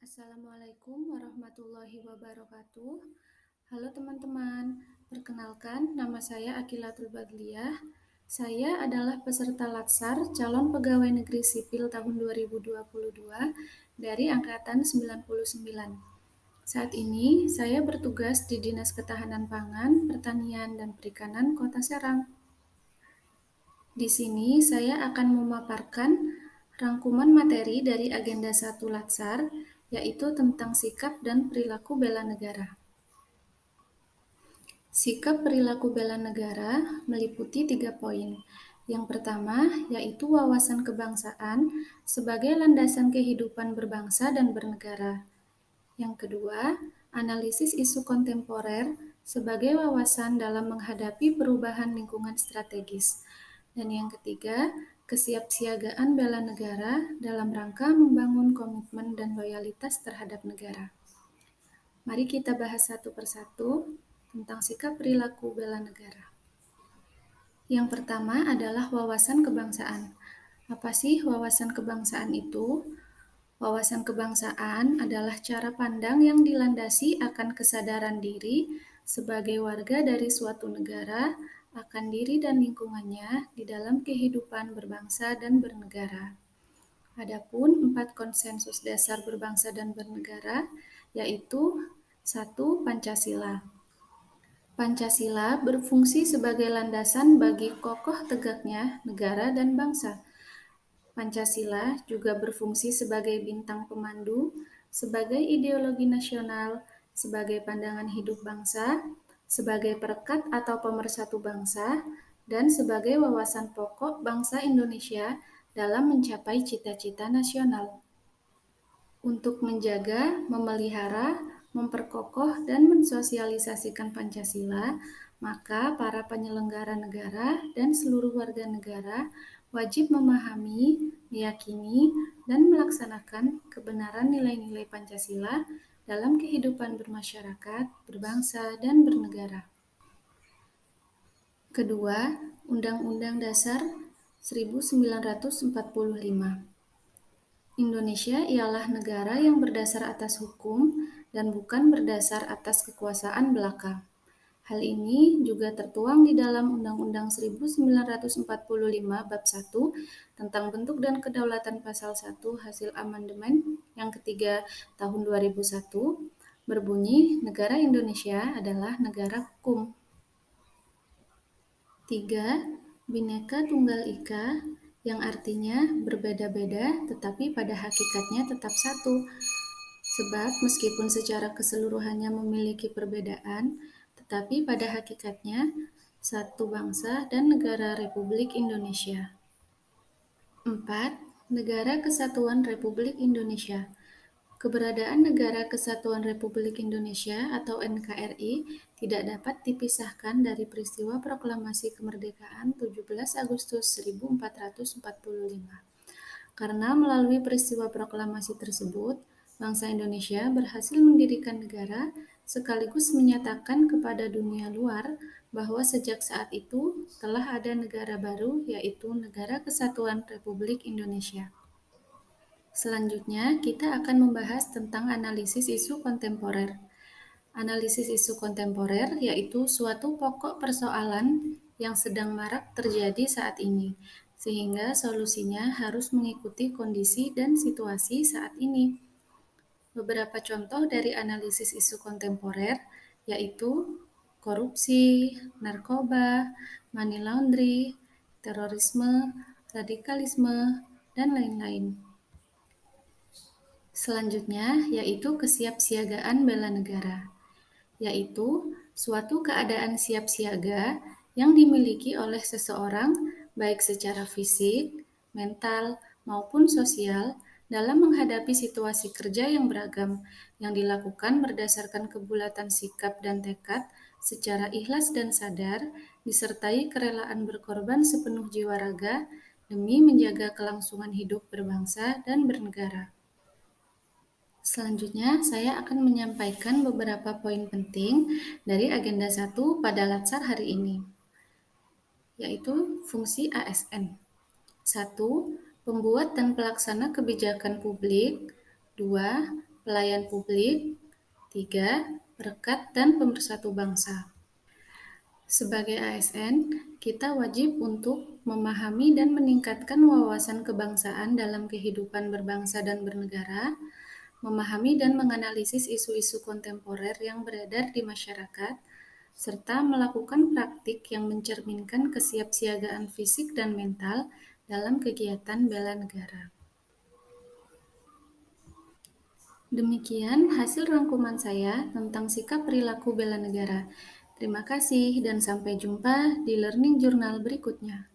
Assalamualaikum warahmatullahi wabarakatuh. Halo teman-teman, perkenalkan nama saya Akilatul Badliyah. Saya adalah peserta Latsar calon pegawai negeri sipil tahun 2022 dari angkatan 99. Saat ini saya bertugas di Dinas Ketahanan Pangan, Pertanian, dan Perikanan Kota Serang. Di sini saya akan memaparkan rangkuman materi dari agenda 1 Latsar, yaitu tentang sikap dan perilaku bela negara. Sikap perilaku bela negara meliputi 3 poin. Yang pertama, yaitu wawasan kebangsaan sebagai landasan kehidupan berbangsa dan bernegara. Yang kedua, analisis isu kontemporer sebagai wawasan dalam menghadapi perubahan lingkungan strategis. Dan yang ketiga, kesiapsiagaan bela negara dalam rangka membangun komitmen dan loyalitas terhadap negara. Mari kita bahas satu persatu tentang sikap perilaku bela negara. Yang pertama adalah wawasan kebangsaan. Apa sih wawasan kebangsaan itu? Wawasan kebangsaan adalah cara pandang yang dilandasi akan kesadaran diri sebagai warga dari suatu negara akan diri dan lingkungannya di dalam kehidupan berbangsa dan bernegara. Adapun 4 konsensus dasar berbangsa dan bernegara, yaitu 1. Pancasila. Pancasila berfungsi sebagai landasan bagi kokoh tegaknya negara dan bangsa. Pancasila juga berfungsi sebagai bintang pemandu, sebagai ideologi nasional, sebagai pandangan hidup bangsa, sebagai perekat atau pemersatu bangsa, dan sebagai wawasan pokok bangsa Indonesia dalam mencapai cita-cita nasional. Untuk menjaga, memelihara, memperkokoh, dan mensosialisasikan Pancasila, maka para penyelenggara negara dan seluruh warga negara wajib memahami, meyakini, dan melaksanakan kebenaran nilai-nilai Pancasila dalam kehidupan bermasyarakat, berbangsa, dan bernegara. Kedua, Undang-Undang Dasar 1945. Indonesia ialah negara yang berdasar atas hukum dan bukan berdasar atas kekuasaan belaka. Hal ini juga tertuang di dalam Undang-Undang 1945 Bab 1 tentang bentuk dan kedaulatan pasal 1 hasil amandemen yang ketiga tahun 2001 berbunyi negara Indonesia adalah negara hukum. 3. Bhinneka Tunggal Ika yang artinya berbeda-beda tetapi pada hakikatnya tetap satu. Sebab meskipun secara keseluruhannya memiliki perbedaan, tetapi pada hakikatnya satu bangsa dan negara Republik Indonesia. 4. Negara Kesatuan Republik Indonesia. Keberadaan Negara Kesatuan Republik Indonesia atau NKRI tidak dapat dipisahkan dari peristiwa proklamasi kemerdekaan 17 Agustus 1445. Karena melalui peristiwa proklamasi tersebut, bangsa Indonesia berhasil mendirikan negara sekaligus menyatakan kepada dunia luar bahwa sejak saat itu telah ada negara baru, yaitu Negara Kesatuan Republik Indonesia. Selanjutnya, kita akan membahas tentang analisis isu kontemporer. Analisis isu kontemporer yaitu suatu pokok persoalan yang sedang marak terjadi saat ini, sehingga solusinya harus mengikuti kondisi dan situasi saat ini. Beberapa contoh dari analisis isu kontemporer yaitu korupsi, narkoba, money laundry, terorisme, radikalisme, dan lain-lain. Selanjutnya yaitu kesiapsiagaan bela negara, yaitu suatu keadaan siap siaga yang dimiliki oleh seseorang baik secara fisik, mental, maupun sosial dalam menghadapi situasi kerja yang beragam yang dilakukan berdasarkan kebulatan sikap dan tekad secara ikhlas dan sadar disertai kerelaan berkorban sepenuh jiwa raga demi menjaga kelangsungan hidup berbangsa dan bernegara. Selanjutnya, saya akan menyampaikan beberapa poin penting dari agenda 1 pada Latsar hari ini, yaitu fungsi ASN. 1. Pembuat dan pelaksana kebijakan publik. 2. pelayan publik, 3. Perekat dan pemersatu bangsa. Sebagai ASN, kita wajib untuk memahami dan meningkatkan wawasan kebangsaan dalam kehidupan berbangsa dan bernegara, memahami dan menganalisis isu-isu kontemporer yang beredar di masyarakat, serta melakukan praktik yang mencerminkan kesiapsiagaan fisik dan mental dalam kegiatan bela negara. Demikian hasil rangkuman saya tentang sikap perilaku bela negara. Terima kasih dan sampai jumpa di Learning Journal berikutnya.